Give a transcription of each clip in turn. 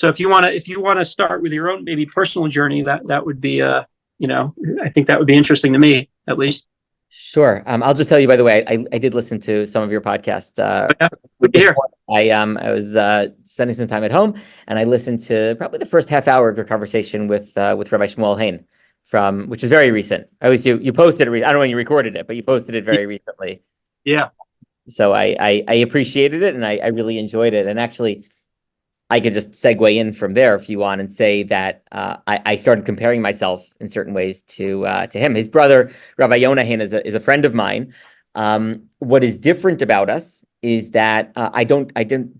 So if you want to start with your own maybe personal journey, that would be I think that would be interesting to me at least. Sure. I'll just tell you, by the way, I did listen to some of your podcasts. Yeah, good to This hear. morning. I was spending some time at home, and I listened to probably the first half hour of your conversation with Rabbi Shmuel Hain, which is very recent. At least you posted it. I don't know when you recorded it, but you posted it very recently. Yeah. So I appreciated it, and I really enjoyed it. And actually, I could just segue in from there if you want and say that I started comparing myself in certain ways to him. His brother, Rabbi Yonah Berman, is a friend of mine. What is different about us is that I do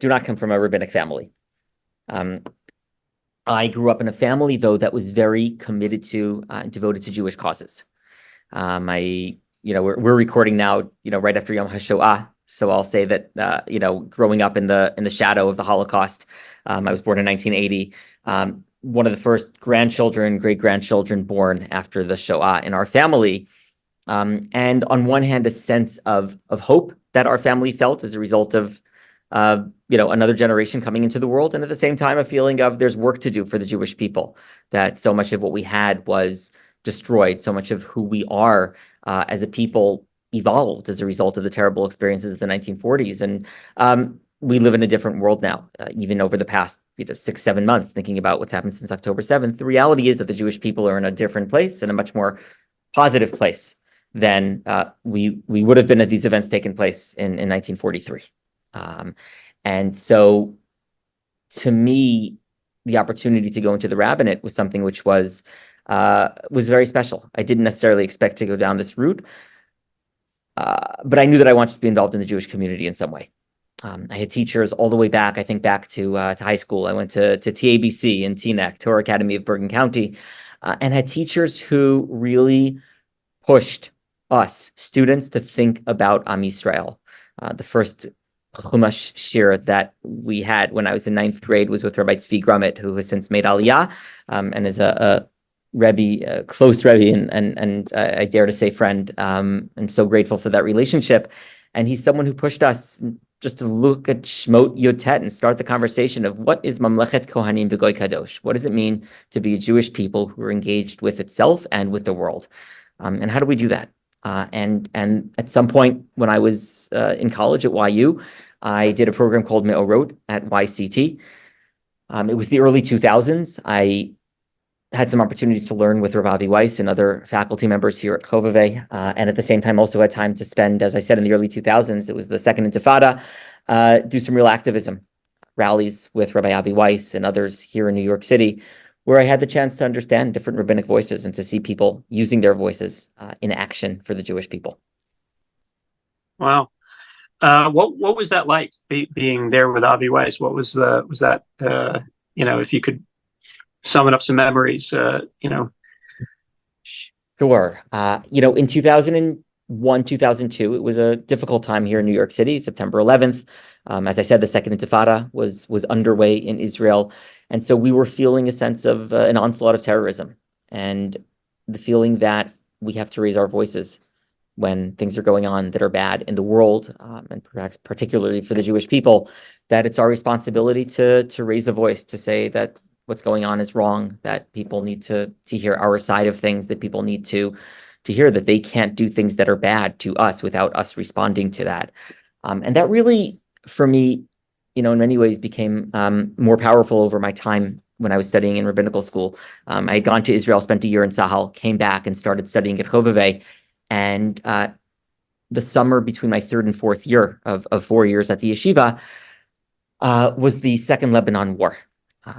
not come from a rabbinic family. I grew up in a family, though, that was very committed to devoted to Jewish causes. We're recording now, right after Yom HaShoah. So I'll say that, growing up in the shadow of the Holocaust, I was born in 1980. One of the first great-grandchildren born after the Shoah in our family. And on one hand, a sense of hope that our family felt as a result of, another generation coming into the world. And at the same time, a feeling of there's work to do for the Jewish people, that so much of what we had was destroyed. So much of who we are as a people evolved as a result of the terrible experiences of the 1940s. And we live in a different world now, even over the past 6-7 months, thinking about what's happened since October 7th. The reality is that the Jewish people are in a different place, and a much more positive place than we would have been at these events taking place in 1943. And so, to me, the opportunity to go into the rabbinate was something which was very special. I didn't necessarily expect to go down this route, but I knew that I wanted to be involved in the Jewish community in some way. I had teachers all the way back, I think back to high school. I went to TABC in Teaneck, Torah Academy of Bergen County, and had teachers who really pushed us, students, to think about Am Yisrael. The first Chumash shir that we had when I was in 9th grade was with Rabbi Tzvi Grummet, who has since made Aliyah, and is a Rebbe, close Rebbe, and I dare to say friend. I'm so grateful for that relationship. And he's someone who pushed us just to look at Shmot Yotet and start the conversation of what is Mamlechet Kohanim V'Goy Kadosh? What does it mean to be a Jewish people who are engaged with itself and with the world? And how do we do that? And at some point when I was in college at YU, I did a program called Me'orot at YCT. It was the early 2000s. I had some opportunities to learn with Rav Avi Weiss and other faculty members here at Chovevei, and at the same time also had time to spend, as I said, in the early 2000s, it was the second Intifada, do some real activism, rallies with Rabbi Avi Weiss and others here in New York City, where I had the chance to understand different rabbinic voices and to see people using their voices in action for the Jewish people. Wow. What was that like being there with Avi Weiss? What was that? If you could summon up some memories, Sure. In 2001, 2002, it was a difficult time here in New York City. September 11th, as I said, the second Intifada was underway in Israel. And so we were feeling a sense of an onslaught of terrorism, and the feeling that we have to raise our voices when things are going on that are bad in the world, and perhaps particularly for the Jewish people, that it's our responsibility to raise a voice, to say that what's going on is wrong, that people need to hear our side of things, that people need to hear that they can't do things that are bad to us without us responding to that. And that really, for me, in many ways became more powerful over my time when I was studying in rabbinical school. I had gone to Israel, spent a year in Sahel, came back and started studying at Chovevei. And the summer between my third and fourth year of 4 years at the yeshiva was the Second Lebanon War.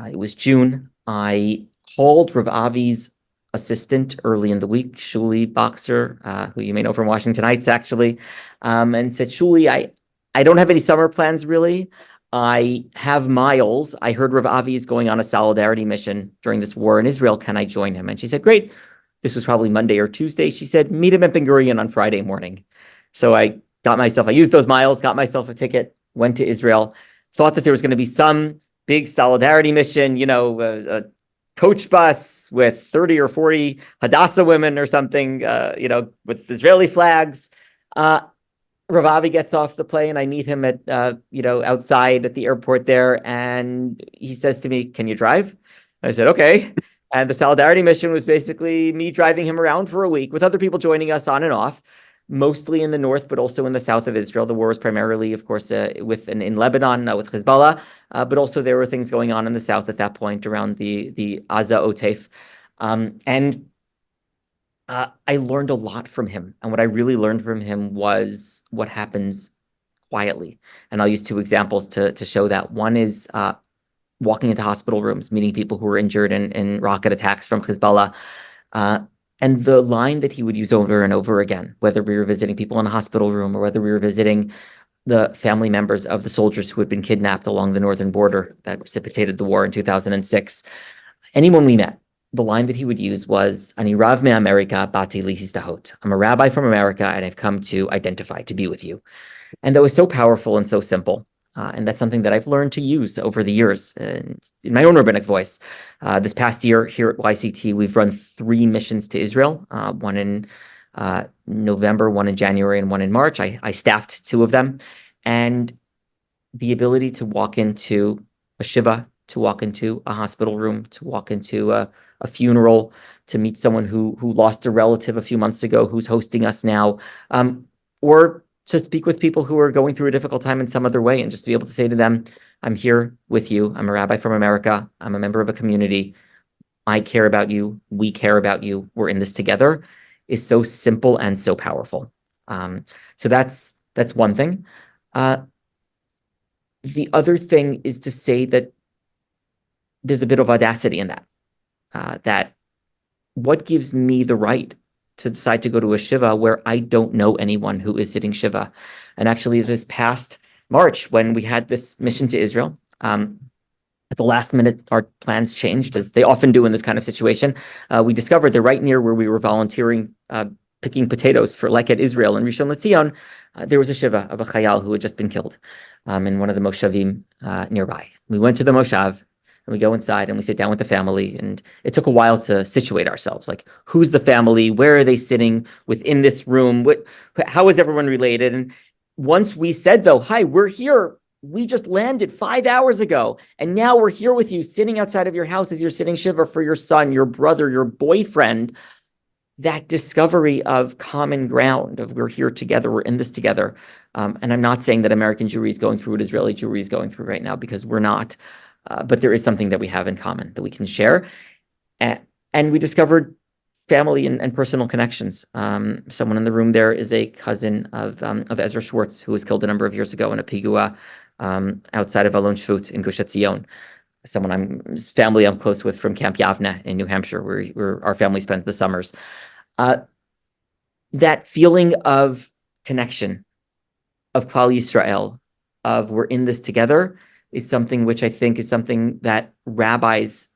It was June. I called Rav Avi's assistant early in the week, Shuli Boxer, who you may know from Washington Heights, actually, and said, Shuli, I don't have any summer plans, really. I have Miles. I heard Rav Avi is going on a solidarity mission during this war in Israel. Can I join him? And she said, great. This was probably Monday or Tuesday. She said, meet him at Ben Gurion on Friday morning. So I used those miles, got myself a ticket, went to Israel, thought that there was going to be some big solidarity mission, a coach bus with 30 or 40 Hadassah women or something, with Israeli flags. Rav Avi gets off the plane. I meet him at, outside at the airport there. And he says to me, "Can you drive?" I said, "Okay." And the Solidarity Mission was basically me driving him around for a week with other people joining us on and off, mostly in the north, but also in the south of Israel. The war was primarily, of course, in Lebanon with Hezbollah, but also there were things going on in the south at that point around the Aza Otef. I learned a lot from him. And what I really learned from him was what happens quietly. And I'll use two examples to show that. One is walking into hospital rooms, meeting people who were injured in rocket attacks from Hezbollah. And the line that he would use over and over again, whether we were visiting people in a hospital room or whether we were visiting the family members of the soldiers who had been kidnapped along the northern border that precipitated the war in 2006, anyone we met, the line that he would use was, "Ani Rav me'Amerika, bati lihizdahot." I'm a rabbi from America, and I've come to identify, to be with you. And that was so powerful and so simple. And that's something that I've learned to use over the years in my own rabbinic voice. This past year here at YCT, we've run 3 missions to Israel, one in November, one in January, and one in March. I staffed 2 of them. And the ability to walk into a shiva, to walk into a hospital room, to walk into a funeral, to meet someone who lost a relative a few months ago who's hosting us now, or to speak with people who are going through a difficult time in some other way, and just to be able to say to them, "I'm here with you. I'm a rabbi from America. I'm a member of a community. I care about you. We care about you. We're in this together," is so simple and so powerful. So that's one thing. The other thing is to say that there's a bit of audacity in that. That what gives me the right to decide to go to a shiva where I don't know anyone who is sitting shiva? And actually, this past March, when we had this mission to Israel, at the last minute, our plans changed, as they often do in this kind of situation. We discovered that right near where we were volunteering, picking potatoes for Leket Israel in Rishon LeZion, there was a shiva of a chayal who had just been killed in one of the moshavim nearby. We went to the moshav, and we go inside and we sit down with the family. And it took a while to situate ourselves. Like, who's the family? Where are they sitting within this room? How is everyone related? And once we said, though, "Hi, we're here. We just landed 5 hours ago. And now we're here with you, sitting outside of your house as you're sitting shiva for your son, your brother, your boyfriend," that discovery of common ground, of we're here together, we're in this together. And I'm not saying that American Jewry is going through what Israeli Jewry is going through right now, because we're not. But there is something that we have in common that we can share. And we discovered family and personal connections. Someone in the room there is a cousin of Ezra Schwartz, who was killed a number of years ago in a pigua outside of Alon Shvut in Gush Etzion. Family I'm close with from Camp Yavneh in New Hampshire, where our family spends the summers. That feeling of connection, of Klal Yisrael, of we're in this together, is something which I think is something that rabbis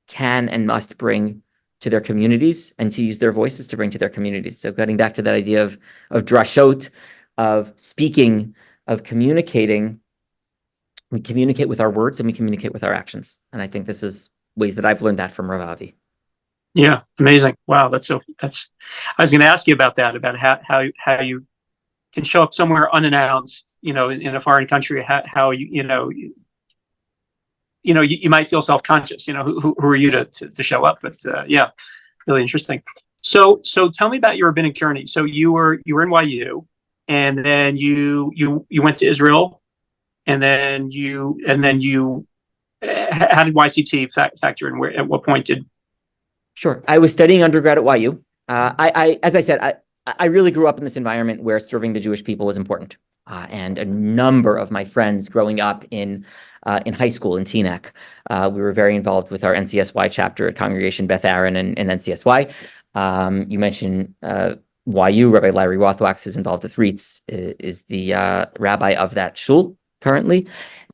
can and must bring to their communities, and to use their voices to bring to their communities. So getting back to that idea of drashot, of speaking, of communicating, we communicate with our words and we communicate with our actions. And I think this is ways that I've learned that from Rav Avi. Yeah, amazing. Wow, I was going to ask you about that, about how you can show up somewhere unannounced, in a foreign country, how you might feel self-conscious, who are you to show up? But yeah, really interesting. So tell me about your rabbinic journey. So you were in YU, and then you went to Israel, and then you how did YCT factor in? At what point did? Sure, I was studying undergrad at YU. As I said, I really grew up in this environment where serving the Jewish people was important. And a number of my friends growing up in high school in Teaneck, we were very involved with our NCSY chapter at Congregation Beth Aaron and NCSY. You mentioned YU, Rabbi Larry Rothwax, who's involved with REITs, is the rabbi of that shul currently.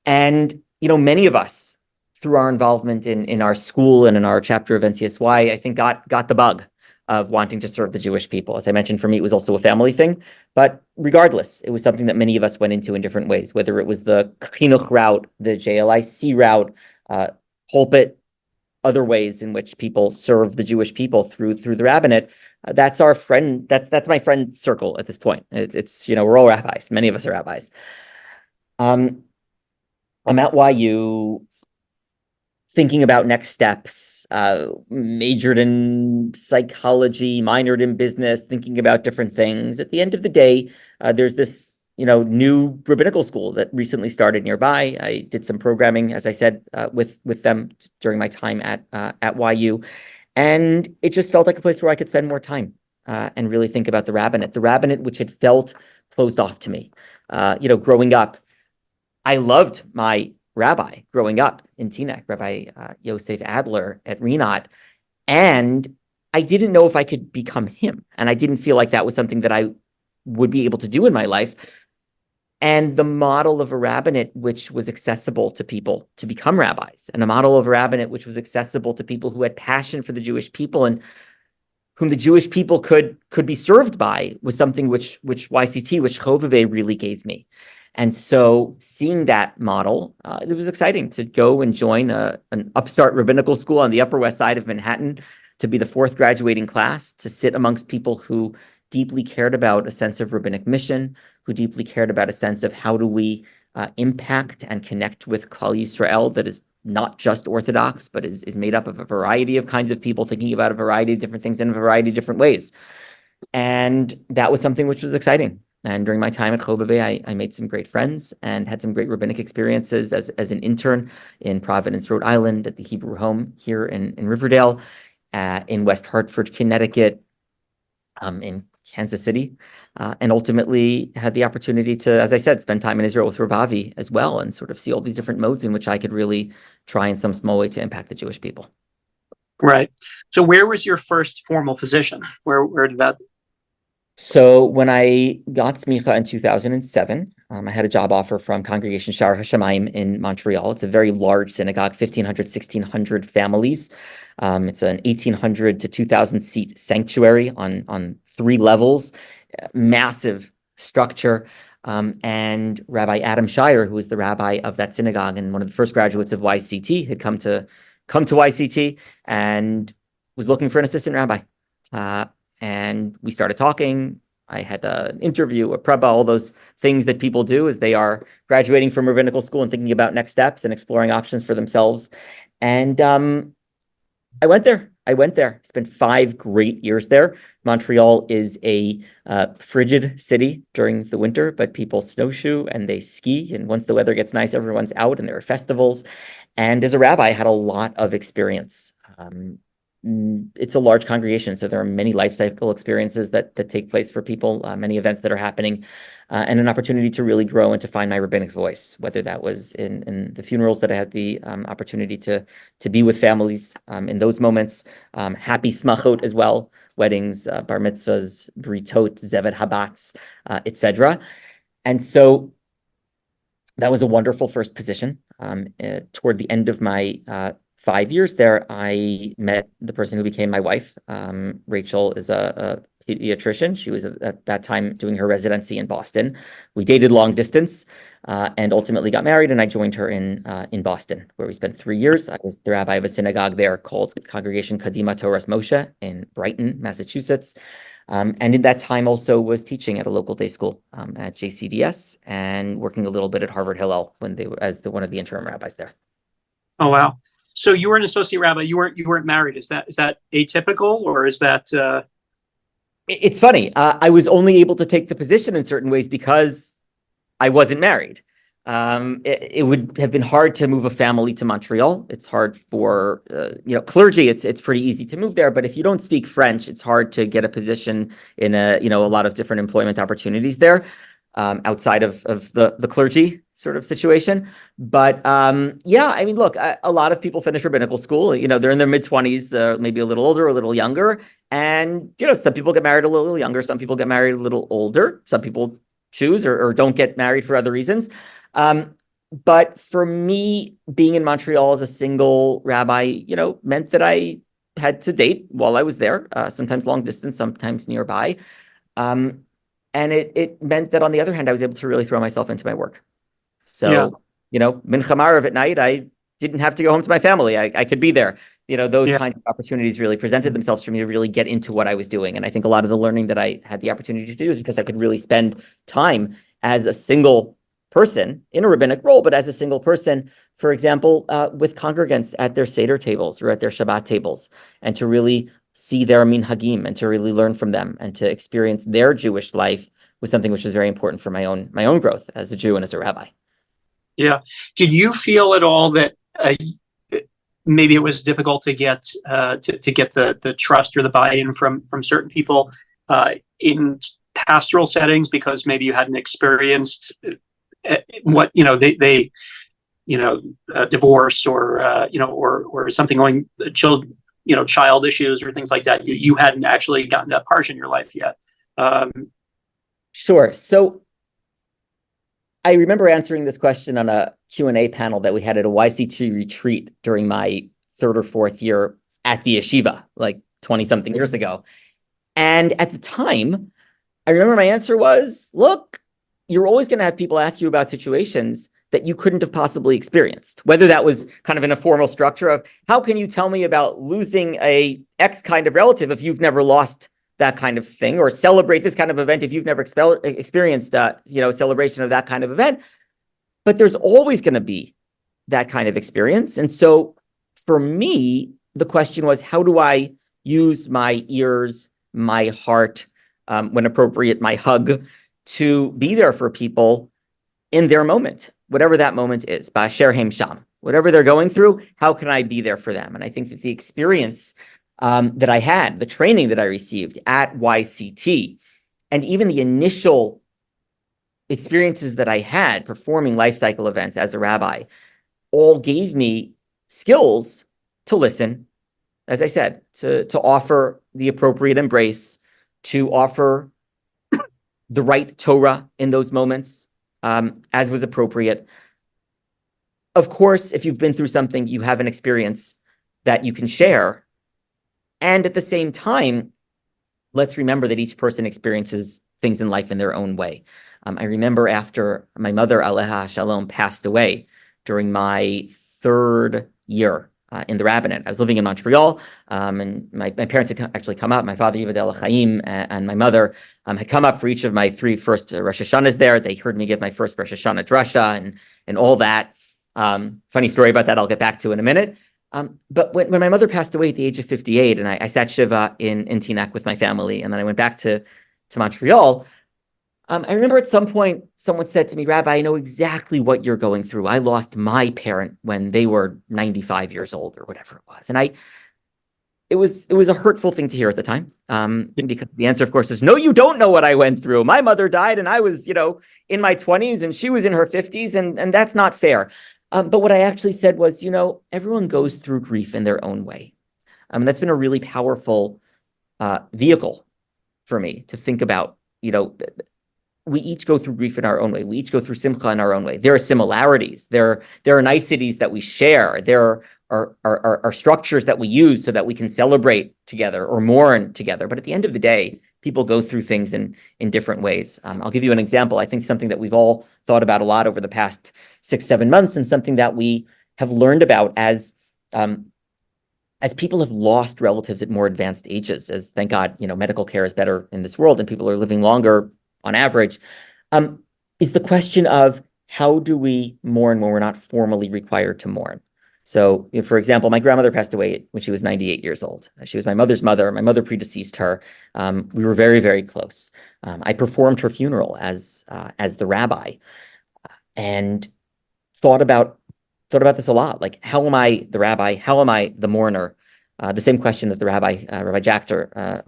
And, many of us, through our involvement in our school and in our chapter of NCSY, I think got the bug of wanting to serve the Jewish people. As I mentioned, for me, it was also a family thing. But regardless, it was something that many of us went into in different ways, whether it was the chinuch route, the JLIC route, pulpit, other ways in which people serve the Jewish people through the rabbinate. That's our friend. That's my friend circle at this point. It's we're all rabbis. Many of us are rabbis. I'm at YU, thinking about next steps. Majored in psychology, minored in business, thinking about different things. At the end of the day, there's this new rabbinical school that recently started nearby. I did some programming, as I said, with them during my time at YU, and it just felt like a place where I could spend more time and really think about the rabbinate, which had felt closed off to me. Growing up, I loved my rabbi growing up in Teaneck, Rabbi Yosef Adler at Rinat, and I didn't know if I could become him, and I didn't feel like that was something that I would be able to do in my life. And the model of a rabbinate which was accessible to people to become rabbis, and a model of a rabbinate which was accessible to people who had passion for the Jewish people and whom the Jewish people could be served by, was something which YCT, which Choveveh really gave me. And so seeing that model, it was exciting to go and join an upstart rabbinical school on the Upper West Side of Manhattan, to be the fourth graduating class, to sit amongst people who deeply cared about a sense of rabbinic mission, who deeply cared about a sense of how do we impact and connect with Klal Yisrael that is not just Orthodox, but is made up of a variety of kinds of people thinking about a variety of different things in a variety of different ways. And that was something which was exciting. And during my time at Choveveh, I made some great friends and had some great rabbinic experiences as an intern in Providence, Rhode Island, at the Hebrew Home here in Riverdale, in West Hartford, Connecticut, in Kansas City, and ultimately had the opportunity to, as I said, spend time in Israel with Rabavi as well, and sort of see all these different modes in which I could really try in some small way to impact the Jewish people. Right. So where was your first formal position? Where did that? So when I got semikha in 2007, I had a job offer from Congregation Shaar Hashomayim in Montreal. It's a very large synagogue, 1,500, 1,600 families. It's an 1,800 to 2,000 seat sanctuary on 3 levels, massive structure. And Rabbi Adam Shaar, who was the rabbi of that synagogue and one of the first graduates of YCT, had come to YCT and was looking for an assistant rabbi. And we started talking. I had an interview, a preba, all those things that people do as they are graduating from rabbinical school and thinking about next steps and exploring options for themselves. And I went there, spent 5 great years there. Montreal is a frigid city during the winter, but people snowshoe and they ski. And once the weather gets nice, everyone's out and there are festivals. And as a rabbi, I had a lot of experience. It's a large congregation, so there are many life cycle experiences that take place for people, many events that are happening, and an opportunity to really grow and to find my rabbinic voice, whether that was in the funerals that I had the opportunity to be with families in those moments, happy smachot as well, weddings, bar mitzvahs, britot, zevet habatz, etc. And so that was a wonderful first position. Toward the end of my 5 years there, I met the person who became my wife. Rachel is a pediatrician. She was at that time doing her residency in Boston. We dated long distance and ultimately got married, and I joined her in Boston, where we spent 3 years. I was the rabbi of a synagogue there called Congregation Kadimah-Toras Moshe in Brighton, Massachusetts. And in that time also was teaching at a local day school at JCDS and working a little bit at Harvard Hillel as one of the interim rabbis there. Oh, wow. So you were an associate rabbi. You weren't married. Is that atypical, or is that? It's funny. I was only able to take the position in certain ways because I wasn't married. It would have been hard to move a family to Montreal. It's hard for clergy. It's pretty easy to move there, but if you don't speak French, it's hard to get a position in a lot of different employment opportunities there, outside of the clergy sort of situation. But look, a lot of people finish rabbinical school, they're in their mid-20s, maybe a little older, a little younger. And, some people get married a little younger, some people get married a little older, some people choose or don't get married for other reasons. But for me, being in Montreal as a single rabbi, meant that I had to date while I was there, sometimes long distance, sometimes nearby. And it meant that, on the other hand, I was able to really throw myself into my work. So, Mincha Marav at night, I didn't have to go home to my family. I could be there. Those Yeah. kinds of opportunities really presented themselves for me to really get into what I was doing. And I think a lot of the learning that I had the opportunity to do is because I could really spend time as a single person in a rabbinic role, but as a single person, for example, with congregants at their Seder tables or at their Shabbat tables, and to really see their minhagim and to really learn from them and to experience their Jewish life was something which was very important for my own growth as a Jew and as a rabbi. Yeah. Did you feel at all that maybe it was difficult to get the trust or the buy-in from certain people in pastoral settings because maybe you hadn't experienced what they divorce or or something going child issues or things like that. You hadn't actually gotten that part in your life yet. Sure. So I remember answering this question on a Q&A panel that we had at a YCT retreat during my third or fourth year at the yeshiva, like 20 something years ago. And at the time, I remember my answer was, look, you're always going to have people ask you about situations that you couldn't have possibly experienced, whether that was kind of in a formal structure of how can you tell me about losing a X kind of relative if you've never lost that kind of thing, or celebrate this kind of event if you've never experienced celebration of that kind of event. But there's always going to be that kind of experience. And so for me, the question was, how do I use my ears, my heart, when appropriate, my hug, to be there for people in their moment, whatever that moment is, ba'asher hem sham, whatever they're going through, how can I be there for them? And I think that the experience that I had, the training that I received at YCT, and even the initial experiences that I had performing life cycle events as a rabbi, all gave me skills to listen, as I said, to offer the appropriate embrace, to offer the right Torah in those moments, as was appropriate. Of course, if you've been through something, you have an experience that you can share. And at the same time, let's remember that each person experiences things in life in their own way. I remember after my mother, Aleha Shalom, passed away during my third year in the rabbinate. I was living in Montreal, and my parents had actually come up. My father, Yivadel Chaim, and my mother had come up for each of my three first Rosh Hashanahs there. They heard me give my first Rosh Hashanah drasha and all that. Funny story about that I'll get back to in a minute. But when my mother passed away at the age of 58, and I sat Shiva in Teaneck with my family, and then I went back to Montreal, I remember at some point someone said to me, Rabbi, I know exactly what you're going through. I lost my parent when they were 95 years old or whatever it was. And it was a hurtful thing to hear at the time, because the answer, of course, is, no, you don't know what I went through. My mother died and I was, in my 20s and she was in her 50s, and that's not fair. But what I actually said was, everyone goes through grief in their own way. That's been a really powerful vehicle for me to think about. We each go through grief in our own way. We each go through semikha in our own way. There are similarities. There are niceties that we share. There are structures that we use so that we can celebrate together or mourn together. But at the end of the day, people go through things in different ways. I'll give you an example. I think something that we've all thought about a lot over the past 6-7 months, and something that we have learned about as people have lost relatives at more advanced ages, as thank God, medical care is better in this world and people are living longer on average, is the question of how do we mourn when we're not formally required to mourn? So, for example, my grandmother passed away when she was 98 years old. She was my mother's mother. My mother predeceased her. We were very, very close. I performed her funeral as the rabbi, and thought about this a lot. Like, how am I the rabbi? How am I the mourner? The same question that the Rabbi Jachter,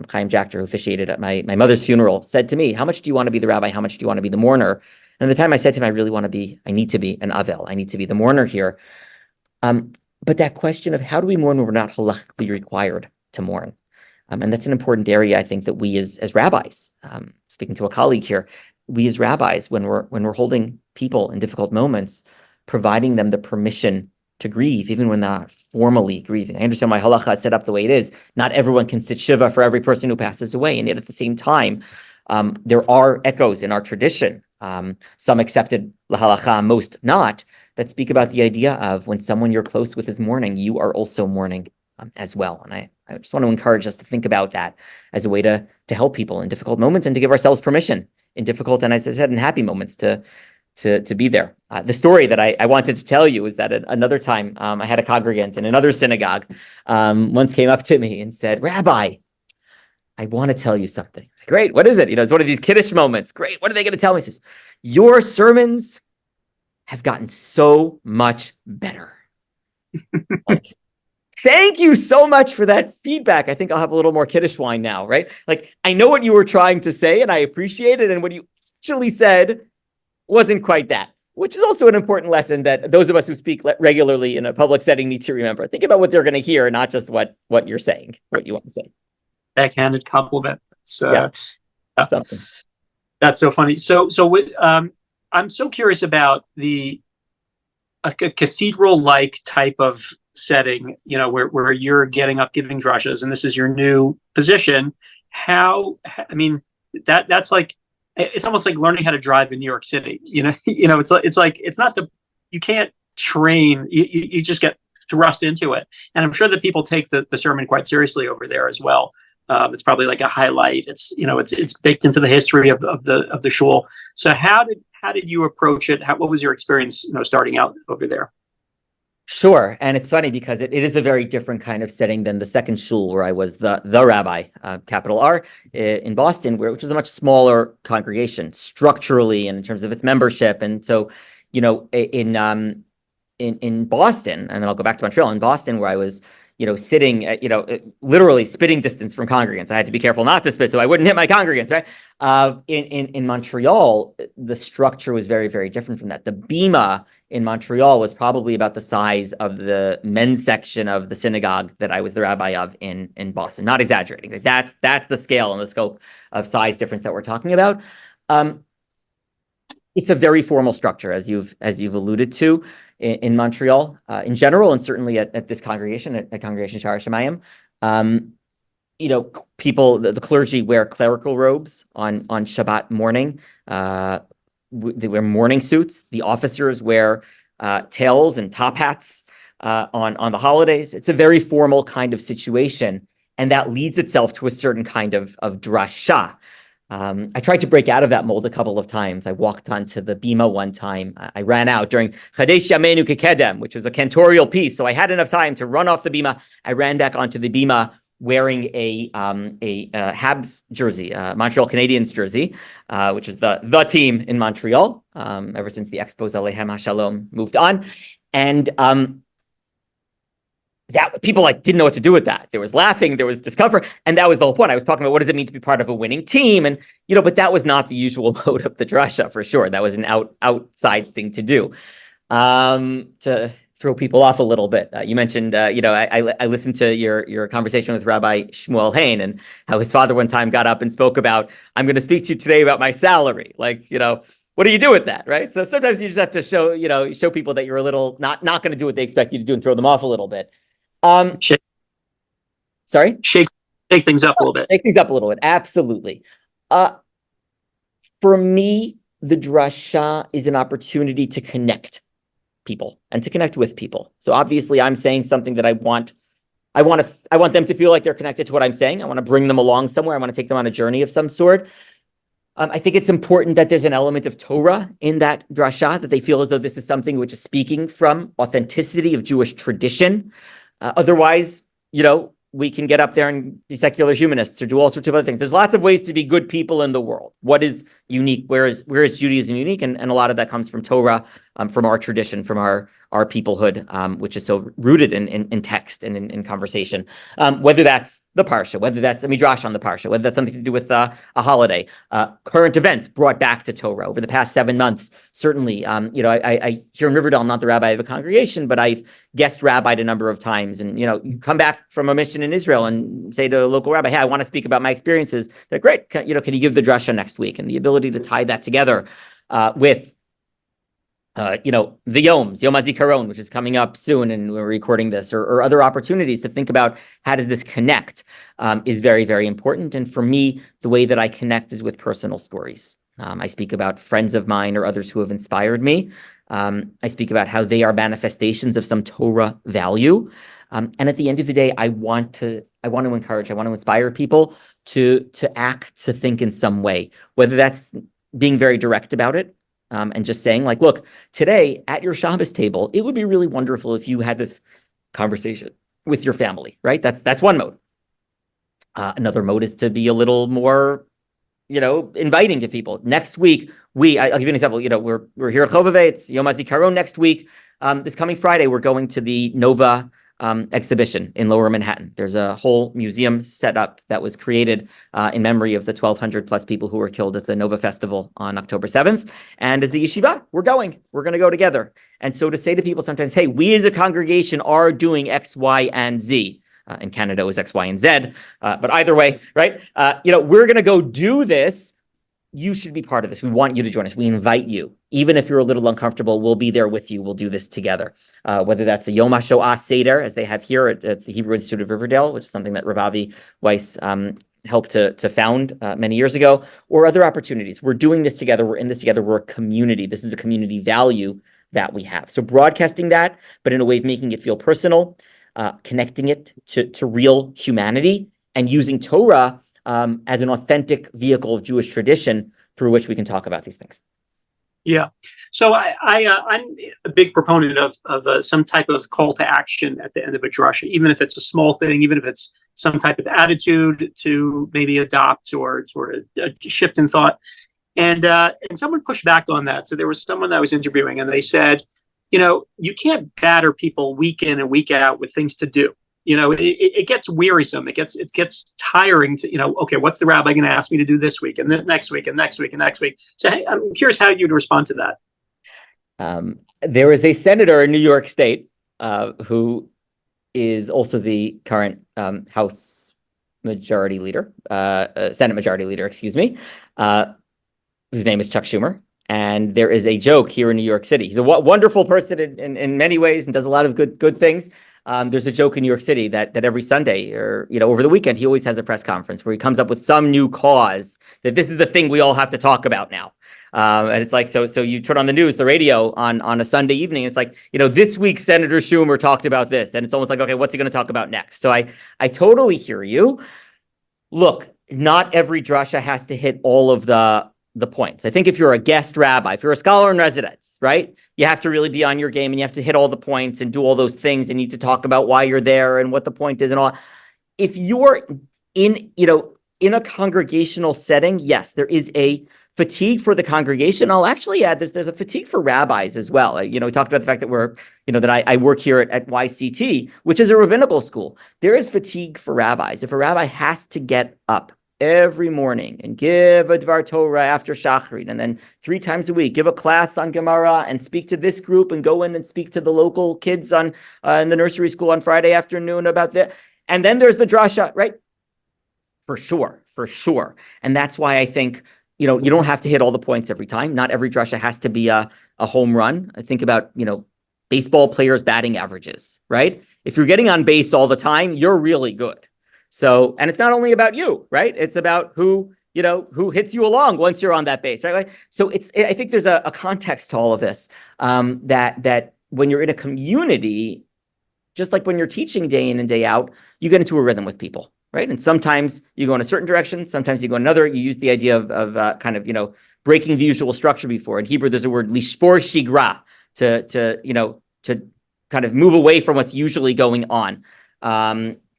Chaim Jachter, who officiated at my mother's funeral, said to me, how much do you want to be the rabbi? How much do you want to be the mourner? And at the time I said to him, I need to be an avel. I need to be the mourner here. But that question of how do we mourn when we're not halachically required to mourn? And that's an important area, I think, that we as rabbis, speaking to a colleague here, we as rabbis, when we're holding people in difficult moments, providing them the permission to grieve, even when they're not formally grieving. I understand why halacha is set up the way it is. Not everyone can sit shiva for every person who passes away. And yet at the same time, there are echoes in our tradition, some accepted la halacha, most not, that speak about the idea of when someone you're close with is mourning, you are also mourning as well. And I just want to encourage us to think about that as a way to help people in difficult moments and to give ourselves permission in difficult and, as I said, in happy moments to be there. The story that I wanted to tell you is that at another time, I had a congregant in another synagogue once came up to me and said, "Rabbi, I want to tell you something." Great, what is it? It's one of these kiddish moments. Great, what are they going to tell me? He says, "Your sermons have gotten so much better." Like, thank you so much for that feedback. I think I'll have a little more kiddish wine now, right? Like, I know what you were trying to say and I appreciate it. And what you actually said wasn't quite that, which is also an important lesson that those of us who speak regularly in a public setting need to remember. Think about what they're going to hear, not just what you're saying, what you want to say. Backhanded compliment. Something. That's so funny. I'm so curious about a cathedral-like type of setting, where you're getting up, giving drushes, and this is your new position. That's like, it's almost like learning how to drive in New York City. It's not you can't train. You just get thrust into it, and I'm sure that people take the sermon quite seriously over there as well. It's probably like a highlight. It's baked into the history of the shul. So how did you approach it? What was your experience, starting out over there? Sure. And it's funny because it is a very different kind of setting than the second shul where I was the rabbi, capital R, in Boston, which was a much smaller congregation structurally and in terms of its membership. And so, in Boston, and then I'll go back to Montreal, in Boston, where I was, sitting at, literally spitting distance from congregants. I had to be careful not to spit so I wouldn't hit my congregants, right? In Montreal, the structure was very, very different from that. The bima in Montreal was probably about the size of the men's section of the synagogue that I was the rabbi of in Boston. Not exaggerating. Like that's the scale and the scope of size difference that we're talking about. It's a very formal structure, as you've alluded to, in Montreal in general, and certainly at this congregation, at Congregation Shaar Hashomayim. People, the clergy wear clerical robes on Shabbat morning. They wear morning suits. The officers wear tails and top hats on the holidays. It's a very formal kind of situation, and that leads itself to a certain kind of drasha. I tried to break out of that mold a couple of times. I walked onto the bima one time. I ran out during Chadesh Yameinu Kekedem, which was a cantorial piece, so I had enough time to run off the bima. I ran back onto the bima wearing a Habs jersey, Montreal Canadiens jersey, which is the team in Montreal ever since the Expos Aleichem HaShalom moved on, and that people didn't know what to do with that. There was laughing, there was discomfort, and that was the whole point. I was talking about what does it mean to be part of a winning team, and but that was not the usual mode of the drasha for sure. That was an outside thing to do, to throw people off a little bit. You mentioned, I listened to your conversation with Rabbi Shmuel Hain and how his father one time got up and spoke about, "I'm going to speak to you today about my salary." What do you do with that, right? So sometimes you just have to show people that you're a little not going to do what they expect you to do and throw them off a little bit. Sorry? Shake things up a little bit. Shake things up a little bit. Absolutely. For me, the drasha is an opportunity to connect people and to connect with people. So obviously I'm saying something that I want them to feel like they're connected to what I'm saying. I want to bring them along somewhere. I want to take them on a journey of some sort. I think it's important that there's an element of Torah in that drasha, that they feel as though this is something which is speaking from authenticity of Jewish tradition. Otherwise, we can get up there and be secular humanists or do all sorts of other things. There's lots of ways to be good people in the world. What is unique? Where is Judaism unique? And a lot of that comes from Torah, from our tradition, from our peoplehood, which is so rooted in text and in conversation. Whether that's the parsha, whether that's a midrash on the parsha, whether that's something to do with a holiday, current events brought back to Torah over the past 7 months. Certainly, I here in Riverdale, I'm not the rabbi of a congregation, but I've guest rabbied a number of times. And you come back from a mission in Israel and say to a local rabbi, "Hey, I want to speak about my experiences." They're great. Can you give the drasha next week? And the ability to tie that together with the Yom HaZikaron, which is coming up soon, and we're recording this, or other opportunities to think about how does this connect is very, very important. And for me, the way that I connect is with personal stories. I speak about friends of mine or others who have inspired me. I speak about how they are manifestations of some Torah value. And at the end of the day, I want to encourage, I want to inspire people to act, to think in some way, whether that's being very direct about it, and just saying like, look, today at your Shabbos table, it would be really wonderful if you had this conversation with your family, right? That's one mode. Another mode is to be a little more, inviting to people. Next week, I'll give you an example. We're here at Chovevei. It's Yom HaZikaron next week. This coming Friday, we're going to the Nova exhibition in Lower Manhattan. There's a whole museum set up that was created in memory of the 1,200 plus people who were killed at the Nova Festival on October 7th. And as a yeshiva, we're going to go together. And so to say to people sometimes, hey, we as a congregation are doing X, Y, and Z. In Canada, it was X, Y, and Z. But either way, right? We're going to go do this. You should be part of this. We want you to join us. We invite you. Even if you're a little uncomfortable, we'll be there with you. We'll do this together. Whether that's a Yom HaShoah Seder, as they have here at the Hebrew Institute of Riverdale, which is something that Rav Avi Weiss helped to found many years ago, or other opportunities. We're doing this together. We're in this together. We're a community. This is a community value that we have. So broadcasting that, but in a way of making it feel personal, connecting it to real humanity, and using Torah as an authentic vehicle of Jewish tradition through which we can talk about these things. Yeah. So I'm a big proponent of some type of call to action at the end of a drasha, even if it's a small thing, even if it's some type of attitude to maybe adopt or a shift in thought. And someone pushed back on that. So there was someone that I was interviewing, and they said, you can't batter people week in and week out with things to do. It gets wearisome. It gets tiring to, okay, what's the rabbi going to ask me to do this week and then next week and next week and next week? So hey, I'm curious how you'd respond to that. There is a senator in New York State who is also the current House Majority Leader, Senate Majority Leader, excuse me, whose name is Chuck Schumer. And there is a joke here in New York City. He's a wonderful person in many ways and does a lot of good things. There's a joke in New York City that every Sunday or over the weekend, he always has a press conference where he comes up with some new cause that this is the thing we all have to talk about now. And it's like, so you turn on the news, the radio on a Sunday evening. It's like, this week Senator Schumer talked about this, and it's almost like, okay, what's he going to talk about next? So I totally hear you. Look, not every drasha has to hit all of the points. I think if you're a guest rabbi, if you're a scholar in residence, right, you have to really be on your game and you have to hit all the points and do all those things and need to talk about why you're there and what the point is and all. If you're in a congregational setting, yes, there is a fatigue for the congregation. I'll actually add there's a fatigue for rabbis as well. We talked about the fact that I work here at YCT, which is a rabbinical school. There is fatigue for rabbis. If a rabbi has to get up every morning and give a Dvar Torah after Shachrit, and then 3 times a week, give a class on Gemara and speak to this group and go in and speak to the local kids in the nursery school on Friday afternoon about that. And then there's the drasha, right? For sure. And that's why I think, you don't have to hit all the points every time. Not every drasha has to be a home run. I think about, baseball players' batting averages, right? If you're getting on base all the time, you're really good. So, and it's not only about you, right? It's about who hits you along once you're on that base, right? So I think there's a context to all of this, that when you're in a community, just like when you're teaching day in and day out, you get into a rhythm with people, right? And sometimes you go in a certain direction, sometimes you go in another. You use the idea of kind of, breaking the usual structure before. In Hebrew, there's a word lishbor shigra, to kind of move away from what's usually going on.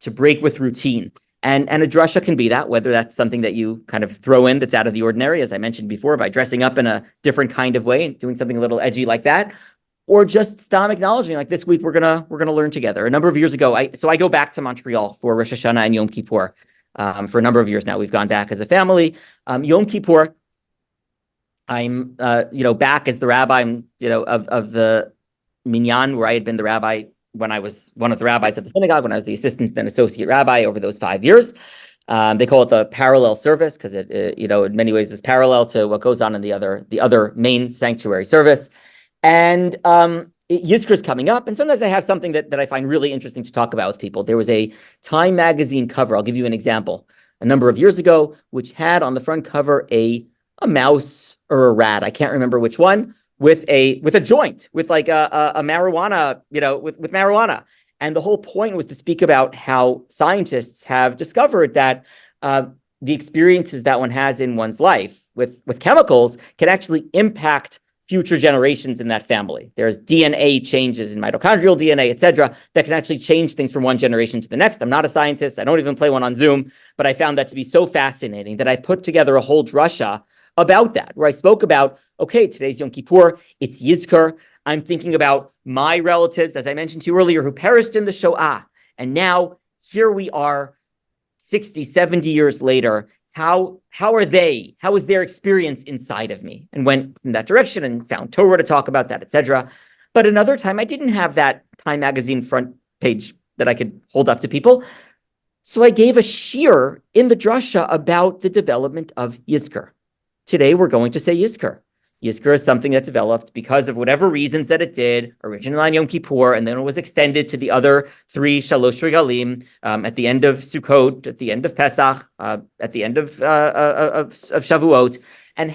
To break with routine. And a drasha can be that, whether that's something that you kind of throw in that's out of the ordinary, as I mentioned before, by dressing up in a different kind of way and doing something a little edgy like that, or just stop acknowledging, like, this week we're gonna learn together. A number of years ago, I go back to Montreal for Rosh Hashanah and Yom Kippur. For a number of years now, we've gone back as a family. Yom Kippur, I'm back as the rabbi, of the minyan, where I had been the rabbi when I was one of the rabbis at the synagogue, when I was the assistant and associate rabbi over those 5 years. They call it the parallel service because it in many ways is parallel to what goes on in the other main sanctuary service. And Yizkor's coming up, and sometimes I have something that I find really interesting to talk about with people. There was a Time magazine cover, I'll give you an example, a number of years ago, which had on the front cover a mouse or a rat, I can't remember which one, with a joint, with like a marijuana, with marijuana. And the whole point was to speak about how scientists have discovered that the experiences that one has in one's life with chemicals can actually impact future generations in that family. There's DNA changes in mitochondrial DNA, etc., that can actually change things from one generation to the next. I'm not a scientist. I don't even play one on Zoom, but I found that to be so fascinating that I put together a whole drasha about that, where I spoke about, okay, today's Yom Kippur, it's Yizkor. I'm thinking about my relatives, as I mentioned to you earlier, who perished in the Shoah. And now here we are 60, 70 years later. How is their experience inside of me? And went in that direction and found Torah to talk about that, etc. But another time, I didn't have that Time magazine front page that I could hold up to people. So I gave a shiur in the drasha about the development of Yizkor. Today, we're going to say Yizkor. Yizkor is something that developed because of whatever reasons that it did, originally on Yom Kippur, and then it was extended to the other three Shalosh Regalim at the end of Sukkot, at the end of Pesach, at the end of Shavuot. And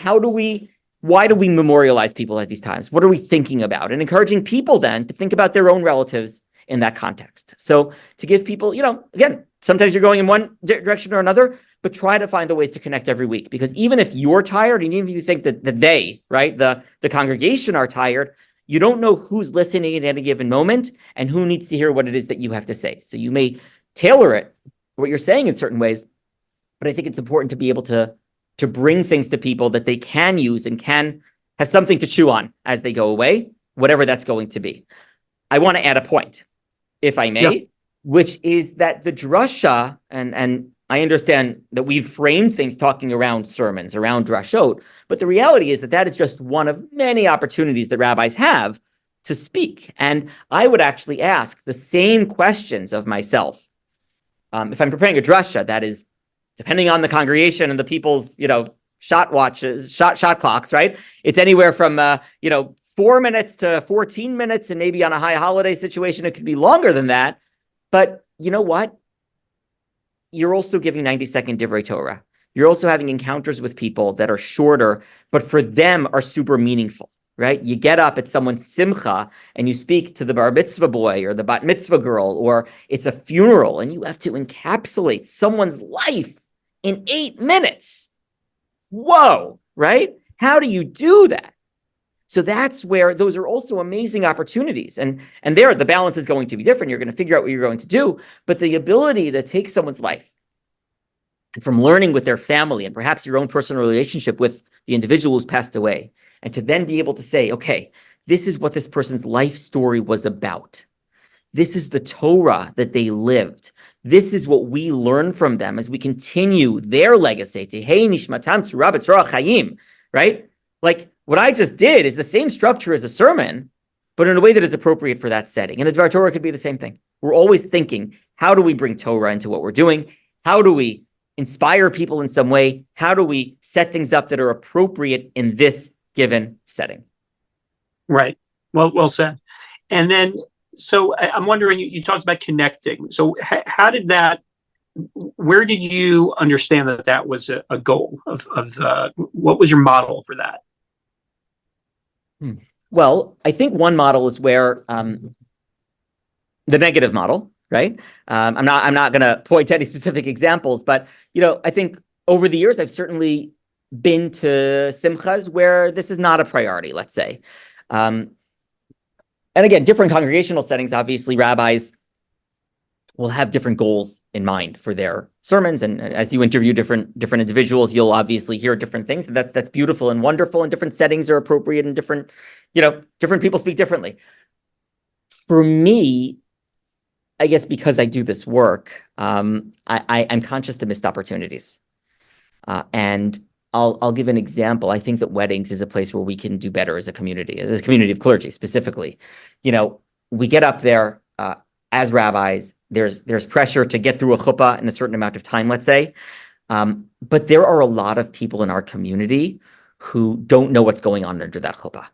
why do we memorialize people at these times? What are we thinking about? And encouraging people then to think about their own relatives in that context. So to give people, again, sometimes you're going in one direction or another, but try to find the ways to connect every week. Because even if you're tired, and even if you think that they, right, the congregation are tired, you don't know who's listening at any given moment and who needs to hear what it is that you have to say. So you may tailor it, what you're saying in certain ways, but I think it's important to be able to bring things to people that they can use and can have something to chew on as they go away, whatever that's going to be. I want to add a point, if I may, which is that the drasha, and I understand that we've framed things talking around sermons, around drashot, but the reality is that is just one of many opportunities that rabbis have to speak. And I would actually ask the same questions of myself. If I'm preparing a drasha, that is, depending on the congregation and the people's, shot clocks, right? It's anywhere from, 4 minutes to 14 minutes, and maybe on a high holiday situation, it could be longer than that. But you know what? You're also giving 90-second divrei Torah. You're also having encounters with people that are shorter, but for them are super meaningful, right? You get up at someone's simcha and you speak to the bar mitzvah boy or the bat mitzvah girl, or it's a funeral and you have to encapsulate someone's life in 8 minutes. Whoa, right? How do you do that? So that's where those are also amazing opportunities. And there, the balance is going to be different. You're going to figure out what you're going to do. But the ability to take someone's life and from learning with their family and perhaps your own personal relationship with the individual who's passed away, and to then be able to say, okay, this is what this person's life story was about. This is the Torah that they lived. This is what we learn from them as we continue their legacy. Tehei nishmatam tzura b'tzorah chayim, right? Like, what I just did is the same structure as a sermon, but in a way that is appropriate for that setting. And a Dvar Torah could be the same thing. We're always thinking, how do we bring Torah into what we're doing? How do we inspire people in some way? How do we set things up that are appropriate in this given setting? Right. Well said. And then, so I'm wondering, you talked about connecting. So how did that, where did you understand that was a goal of what was your model for that? Well, I think one model is where the negative model, right? I'm not going to point to any specific examples, but I think over the years I've certainly been to simchas where this is not a priority, let's say. And again, different congregational settings, obviously, rabbis will have different goals in mind for their sermons, and as you interview different individuals, you'll obviously hear different things, and that's beautiful and wonderful, and different settings are appropriate, and different people speak differently. For me, I guess because I do this work, I'm conscious to missed opportunities, and I'll give an example. I think that weddings is a place where we can do better as a community of clergy specifically. We get up there as rabbis. There's pressure to get through a chuppah in a certain amount of time, let's say. But there are a lot of people in our community who don't know what's going on under that chuppah.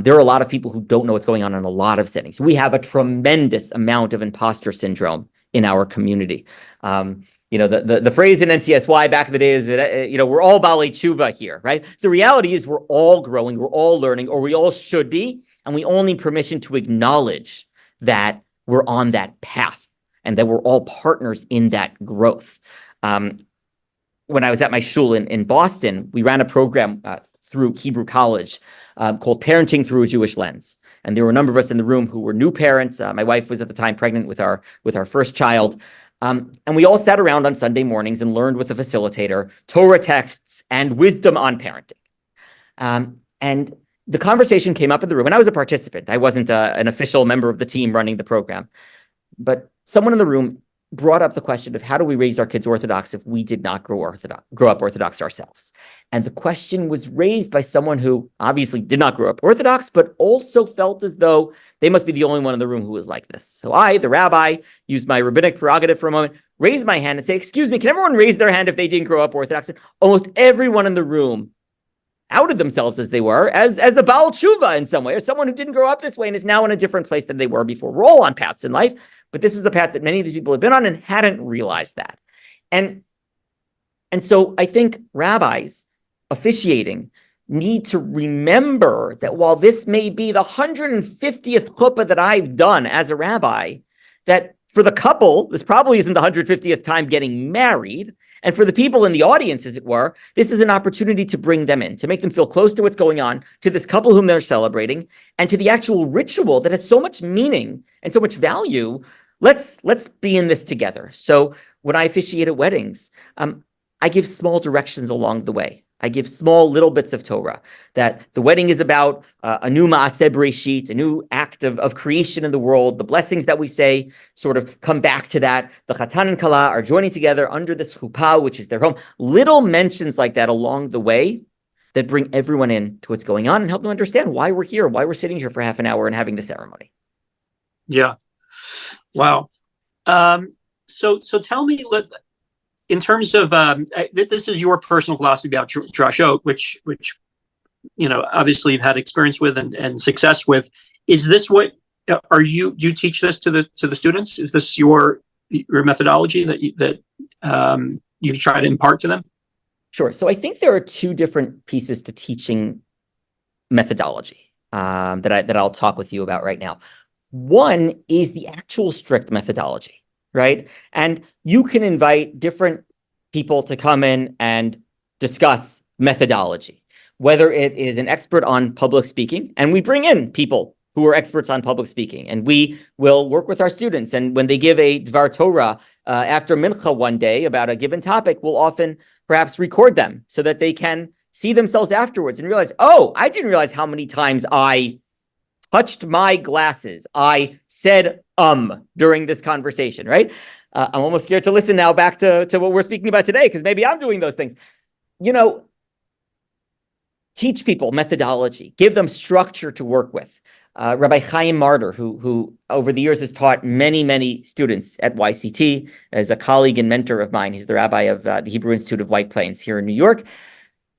There are a lot of people who don't know what's going on in a lot of settings. We have a tremendous amount of imposter syndrome in our community. The phrase in NCSY back in the day is that, we're all Baalei Tshuva here, right? The reality is we're all growing, we're all learning, or we all should be, and we all need permission to acknowledge that we're on that path and that we're all partners in that growth. When I was at my shul in Boston, we ran a program through Hebrew College called Parenting Through a Jewish Lens. And there were a number of us in the room who were new parents. My wife was at the time pregnant with our first child. And we all sat around on Sunday mornings and learned with a facilitator Torah texts and wisdom on parenting. And the conversation came up in the room, and I was a participant. I wasn't an official member of the team running the program. But someone in the room brought up the question of how do we raise our kids Orthodox if we did not grow up Orthodox ourselves? And the question was raised by someone who obviously did not grow up Orthodox, but also felt as though they must be the only one in the room who was like this. So I, the rabbi, used my rabbinic prerogative for a moment, raised my hand and say, excuse me, can everyone raise their hand if they didn't grow up Orthodox? And almost everyone in the room outed themselves as they were, as the Baal Tshuva in some way, or someone who didn't grow up this way and is now in a different place than they were before. We're all on paths in life, but this is a path that many of these people have been on and hadn't realized that. And so I think rabbis officiating need to remember that while this may be the 150th chuppah that I've done as a rabbi, that for the couple, this probably isn't the 150th time getting married. And for the people in the audience, as it were, this is an opportunity to bring them in, to make them feel close to what's going on, to this couple whom they're celebrating, and to the actual ritual that has so much meaning and so much value. Let's be in this together. So when I officiate at weddings, I give small directions along the way. I give small little bits of Torah, that the wedding is about a new Maaseh Bereshit, a new act of creation in the world. The blessings that we say sort of come back to that. The Chatan and Kala are joining together under this chuppah, which is their home. Little mentions like that along the way that bring everyone in to what's going on and help them understand why we're here, why we're sitting here for half an hour and having the ceremony. Yeah. Wow. So tell me, in terms of this is your personal philosophy about drashot, which obviously you've had experience with and success with. Is this what do you teach this to the students? Is this your methodology that you try to impart to them? Sure. So I think there are two different pieces to teaching methodology that I'll talk with you about right now. One is the actual strict methodology, right? And you can invite different people to come in and discuss methodology, whether it is an expert on public speaking, and we bring in people who are experts on public speaking, and we will work with our students. And when they give a Dvar Torah after Mincha one day about a given topic, we'll often perhaps record them so that they can see themselves afterwards and realize, oh, I didn't realize how many times I touched my glasses. I said during this conversation, right? I'm almost scared to listen now back to what we're speaking about today, because maybe I'm doing those things. Teach people methodology, give them structure to work with. Rabbi Chaim Marder, who over the years has taught many, many students at YCT, as a colleague and mentor of mine. He's the rabbi of the Hebrew Institute of White Plains here in New York.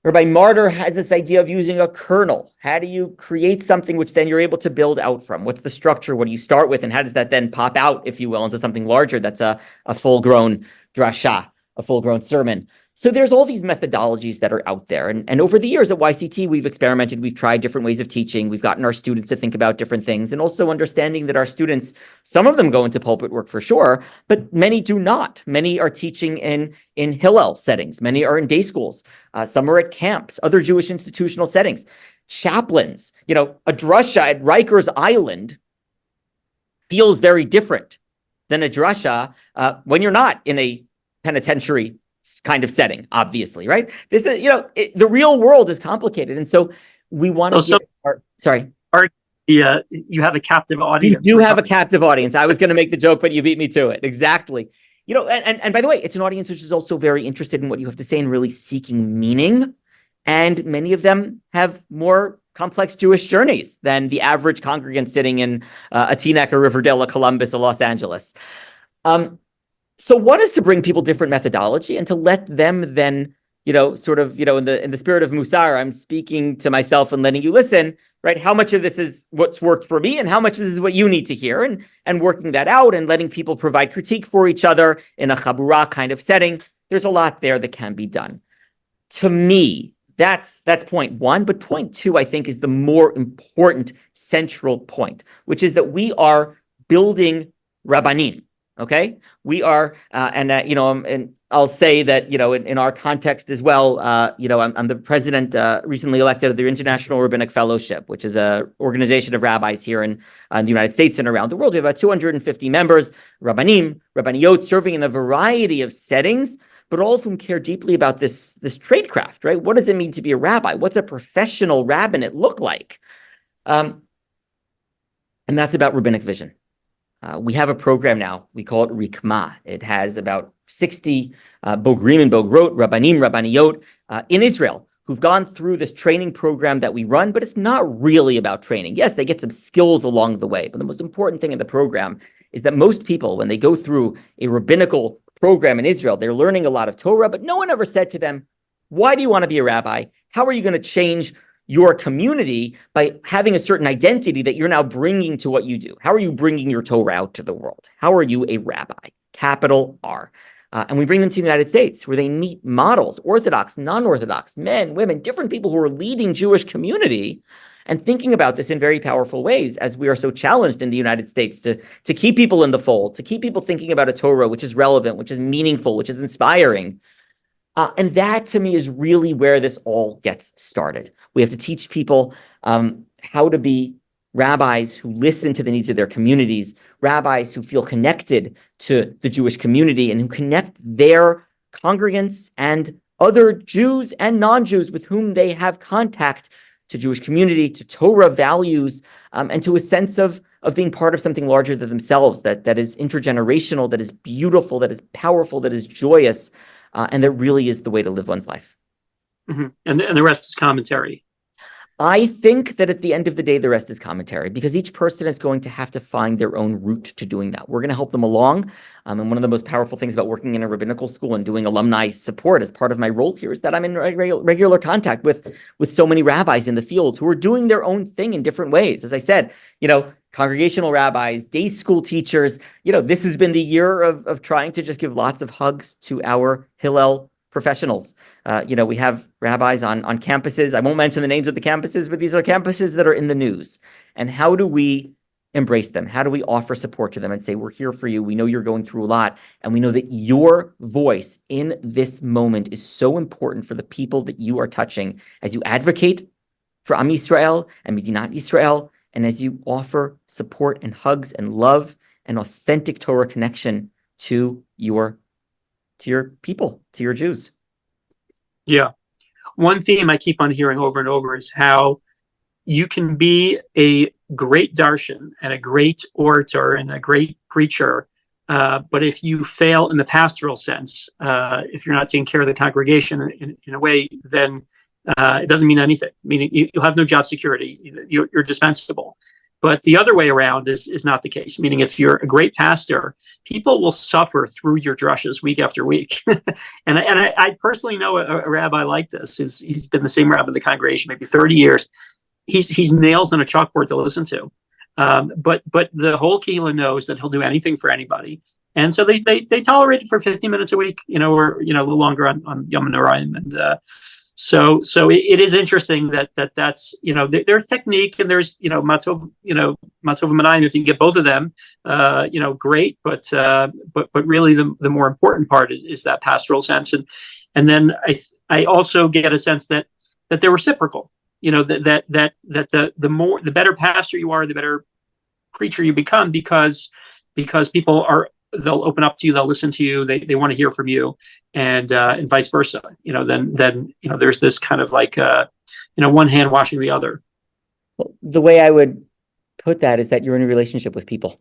Rabbi Marder has this idea of using a kernel. How do you create something which then you're able to build out from? What's the structure? What do you start with? And how does that then pop out, if you will, into something larger that's a full-grown drasha, a full-grown sermon? So there's all these methodologies that are out there. And over the years at YCT, we've experimented. We've tried different ways of teaching. We've gotten our students to think about different things, and also understanding that our students, some of them go into pulpit work for sure, but many do not. Many are teaching in Hillel settings. Many are in day schools. Some are at camps, other Jewish institutional settings. Chaplains, a drasha at Rikers Island feels very different than a drasha when you're not in a penitentiary kind of setting, obviously, right? This is, the real world is complicated. And so we want to you have a captive audience. You do have a captive audience. I was going to make the joke, but you beat me to it. Exactly. And by the way, it's an audience which is also very interested in what you have to say and really seeking meaning. And many of them have more complex Jewish journeys than the average congregant sitting in a Teaneck, a Riverdale, a Columbus, a Los Angeles. So one is to bring people different methodology and to let them then sort of, in the spirit of Musar, I'm speaking to myself and letting you listen, right? How much of this is what's worked for me and how much of this is what you need to hear, and working that out and letting people provide critique for each other in a chabura kind of setting. There's a lot there that can be done. To me, that's point one. But point two, I think, is the more important central point, which is that we are building rabbanim. Okay, we are, and I'll say that, in our context as well, I'm the president recently elected of the International Rabbinic Fellowship, which is an organization of rabbis here in the United States and around the world. We have about 250 members, rabbanim, rabbaniyot, serving in a variety of settings, but all of whom care deeply about this tradecraft, right? What does it mean to be a rabbi? What's a professional rabbinate look like? And that's about rabbinic vision. We have a program now. We call it Rikma. It has about 60 Bogrim and Bogrot, Rabbanim, Rabbaniyot in Israel who've gone through this training program that we run, but it's not really about training. Yes, they get some skills along the way, but the most important thing in the program is that most people, when they go through a rabbinical program in Israel, they're learning a lot of Torah, but no one ever said to them, why do you want to be a rabbi? How are you going to change your community by having a certain identity that you're now bringing to what you do? How are you bringing your Torah out to the world? How are you a rabbi? Capital R. And we bring them to the United States where they meet models, Orthodox, non-Orthodox, men, women, different people who are leading Jewish community and thinking about this in very powerful ways, as we are so challenged in the United States to keep people in the fold, to keep people thinking about a Torah which is relevant, which is meaningful, which is inspiring. And that, to me, is really where this all gets started. We have to teach people how to be rabbis who listen to the needs of their communities, rabbis who feel connected to the Jewish community and who connect their congregants and other Jews and non-Jews with whom they have contact to Jewish community, to Torah values, and to a sense of being part of something larger than themselves, that is intergenerational, that is beautiful, that is powerful, that is joyous. And that really is the way to live one's life. Mm-hmm. And the rest is commentary. I think that at the end of the day, the rest is commentary, because each person is going to have to find their own route to doing that. We're going to help them along. And one of the most powerful things about working in a rabbinical school and doing alumni support as part of my role here is that I'm in regular contact with so many rabbis in the field who are doing their own thing in different ways. As I said, congregational rabbis, day school teachers, this has been the year of trying to just give lots of hugs to our Hillel professionals. We have rabbis on campuses. I won't mention the names of the campuses, but these are campuses that are in the news. And how do we embrace them? How do we offer support to them and say, we're here for you. We know you're going through a lot. And we know that your voice in this moment is so important for the people that you are touching as you advocate for Am Yisrael and Medinat Yisrael, and as you offer support and hugs and love and authentic Torah connection to your people, to your Jews. Yeah. One theme I keep on hearing over and over is how you can be a great darshan and a great orator and a great preacher, but if you fail in the pastoral sense, if you're not taking care of the congregation in a way, then it doesn't mean anything. Meaning you'll have no job security. You're dispensable. But the other way around is not the case. Meaning, if you're a great pastor, people will suffer through your drushes week after week. and I personally know a rabbi like this. He's been the same rabbi in the congregation maybe 30 years. He's nails on a chalkboard to listen to. But the whole kehillah knows that he'll do anything for anybody. And so they tolerate it for 50 minutes a week, or a little longer on Yom Noraim. And so it is interesting that's there's technique and there's matov manayim. If you get both of them, great. But really the more important part is that pastoral sense. And then I also get a sense that they're reciprocal. That the better pastor you are, the better preacher you become, because people they'll open up to you, they'll listen to you, they want to hear from you, and vice versa. Then there's this kind of like one hand washing the other. Well, the way I would put that is that you're in a relationship with people,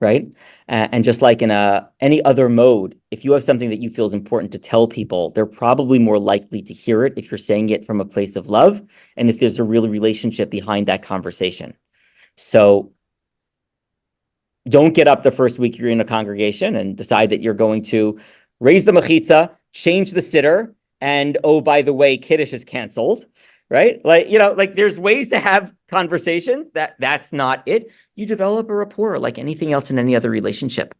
right? And just like in any other mode, if you have something that you feel is important to tell people, they're probably more likely to hear it if you're saying it from a place of love, and if there's a real relationship behind that conversation. So don't get up the first week you're in a congregation and decide that you're going to raise the mechitza, change the siddur, and oh, by the way, Kiddush is canceled, right? Like there's ways to have conversations that's not it. You develop a rapport like anything else in any other relationship.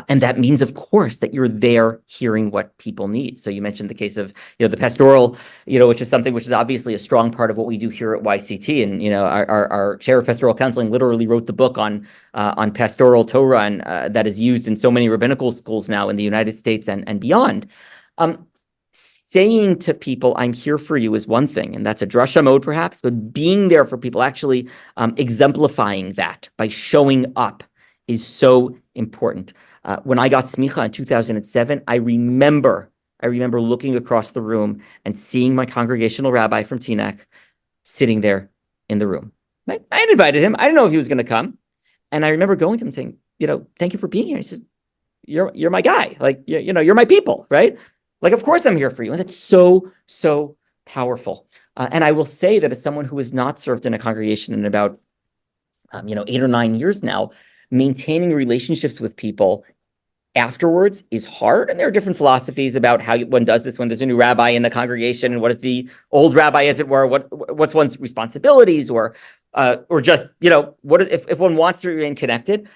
And that means, of course, that you're there hearing what people need. So you mentioned the case of, the pastoral, which is something which is obviously a strong part of what we do here at YCT. And, our chair of pastoral counseling literally wrote the book on pastoral Torah, and that is used in so many rabbinical schools now in the United States and beyond. Saying to people, I'm here for you is one thing, and that's a drasha mode perhaps, but being there for people, actually exemplifying that by showing up is so important. When I got semikha in 2007, I remember looking across the room and seeing my congregational rabbi from Teaneck sitting there in the room. I had invited him. I didn't know if he was going to come. And I remember going to him and saying, thank you for being here. He says, you're my guy. Like, you're my people, right? Like, of course I'm here for you. And that's so, so powerful. And I will say that as someone who has not served in a congregation in about, 8 or 9 years now, maintaining relationships with people afterwards is hard. And there are different philosophies about how one does this when there's a new rabbi in the congregation, and what is the old rabbi, as it were, what's one's responsibilities, or just, what if one wants to remain connected.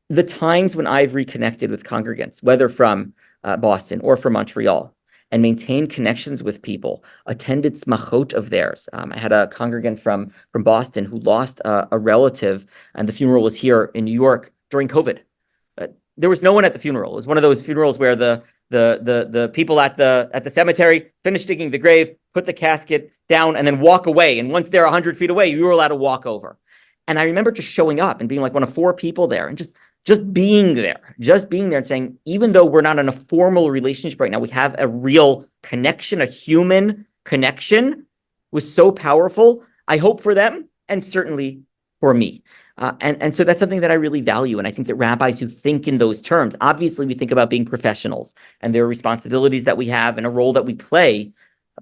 The times when I've reconnected with congregants, whether from Boston or from Montreal, and maintained connections with people, attended smachot of theirs. I had a congregant from Boston who lost a relative, and the funeral was here in New York during COVID. There was no one at the funeral. It was one of those funerals where the people at the cemetery finish digging the grave, put the casket down, and then walk away. And once they're 100 feet away, you were allowed to walk over. And I remember just showing up and being like one of 4 people there, and just being there and saying, even though we're not in a formal relationship right now, we have a real connection, a human connection, was so powerful. I hope for them, and certainly for me. And so that's something that I really value. And I think that rabbis who think in those terms, obviously we think about being professionals and there are responsibilities that we have and a role that we play,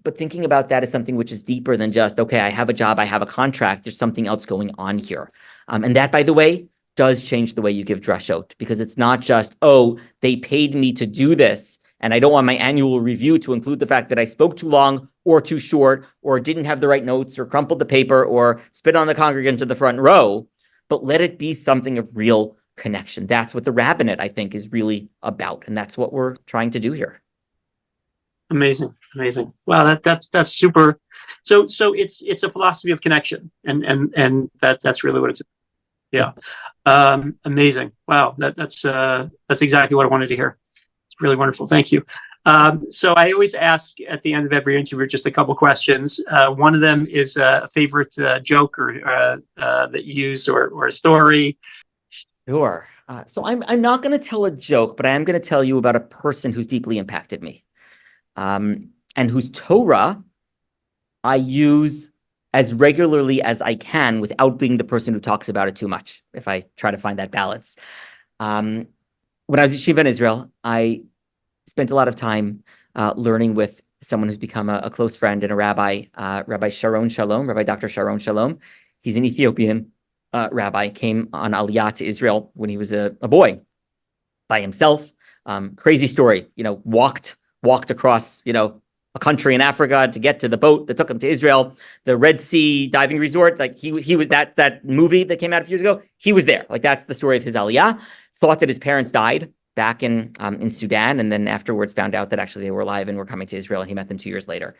but thinking about that as something which is deeper than just, okay, I have a job, I have a contract, there's something else going on here. And that, by the way, does change the way you give drashot, because it's not just, oh, they paid me to do this, and I don't want my annual review to include the fact that I spoke too long or too short, or didn't have the right notes, or crumpled the paper, or spit on the congregant to the front row, but let it be something of real connection. That's what the rabbinate, I think, is really about, and that's what we're trying to do here. Amazing. Wow, that's super. So it's a philosophy of connection, and that's really what it's. Yeah. Amazing. Wow. That's exactly what I wanted to hear. It's really wonderful. Thank you. So I always ask at the end of every interview just a couple questions. One of them is a favorite joke or that you use, or a story. Sure. So I'm not going to tell a joke, but I am going to tell you about a person who's deeply impacted me, and whose Torah I use as regularly as I can without being the person who talks about it too much, if I try to find that balance. When I was Yeshiva in Israel, I spent a lot of time learning with someone who's become a close friend and a rabbi, Rabbi Sharon Shalom, Rabbi Dr. Sharon Shalom. He's an Ethiopian rabbi, came on Aliyah to Israel when he was a boy by himself. Crazy story, walked across, a country in Africa to get to the boat that took him to Israel, the Red Sea diving resort. Like he was that movie that came out a few years ago. He was there. Like that's the story of his aliyah. Thought that his parents died back in Sudan, and then afterwards found out that actually they were alive and were coming to Israel, and he met them 2 years later.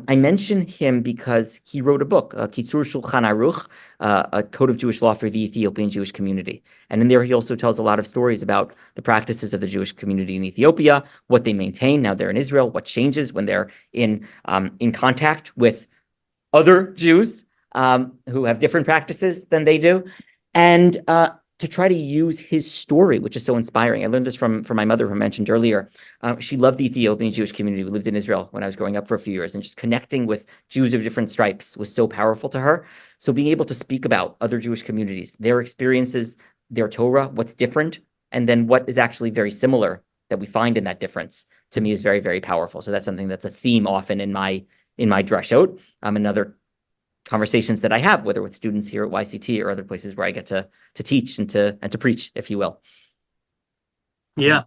I mention him because he wrote a book, Kitzur Shulchan Aruch, a code of Jewish law for the Ethiopian Jewish community. And in there, he also tells a lot of stories about the practices of the Jewish community in Ethiopia, what they maintain now they're in Israel, what changes when they're in contact with other Jews who have different practices than they do. And to try to use his story, which is so inspiring. I learned this from my mother, who I mentioned earlier. She loved the Ethiopian Jewish community. We lived in Israel when I was growing up for a few years, and just connecting with Jews of different stripes was so powerful to her. So being able to speak about other Jewish communities, their experiences, their Torah, what's different, and then what is actually very similar that we find in that difference, to me is very, very powerful. So that's something that's a theme often in my drashot. Another conversations that I have, whether with students here at YCT or other places where I get to teach and to preach, if you will. Yeah.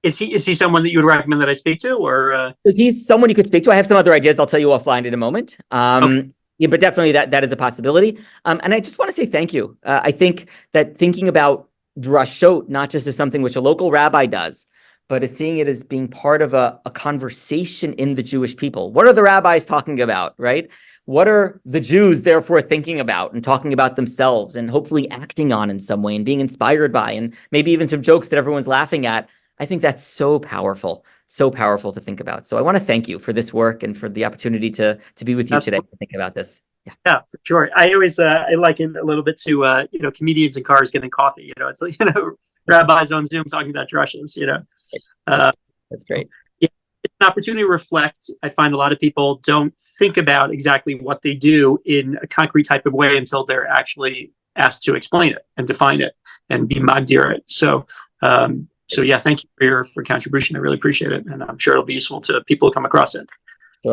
is he someone that you would recommend that I speak to, or? So he's someone you could speak to. I have some other ideas I'll tell you offline in a moment. Okay. Yeah, but definitely that is a possibility. And I just want to say thank you. I think that thinking about drashot not just as something which a local rabbi does, but as seeing it as being part of a conversation in the Jewish people. What are the rabbis talking about, right? What are the Jews therefore thinking about and talking about themselves and hopefully acting on in some way and being inspired by, and maybe even some jokes that everyone's laughing at? I think that's so powerful to think about. So I want to thank you for this work and for the opportunity to be with you today to think about this. Yeah, for sure. I always I liken a little bit to comedians in cars getting coffee. It's like rabbis on Zoom talking about drushes. That's great. Yeah, it's an opportunity to reflect. I find a lot of people don't think about exactly what they do in a concrete type of way until they're actually asked to explain it and define it and be magdir it. So yeah, thank you for your contribution. I really appreciate it, and I'm sure it'll be useful to people who come across it.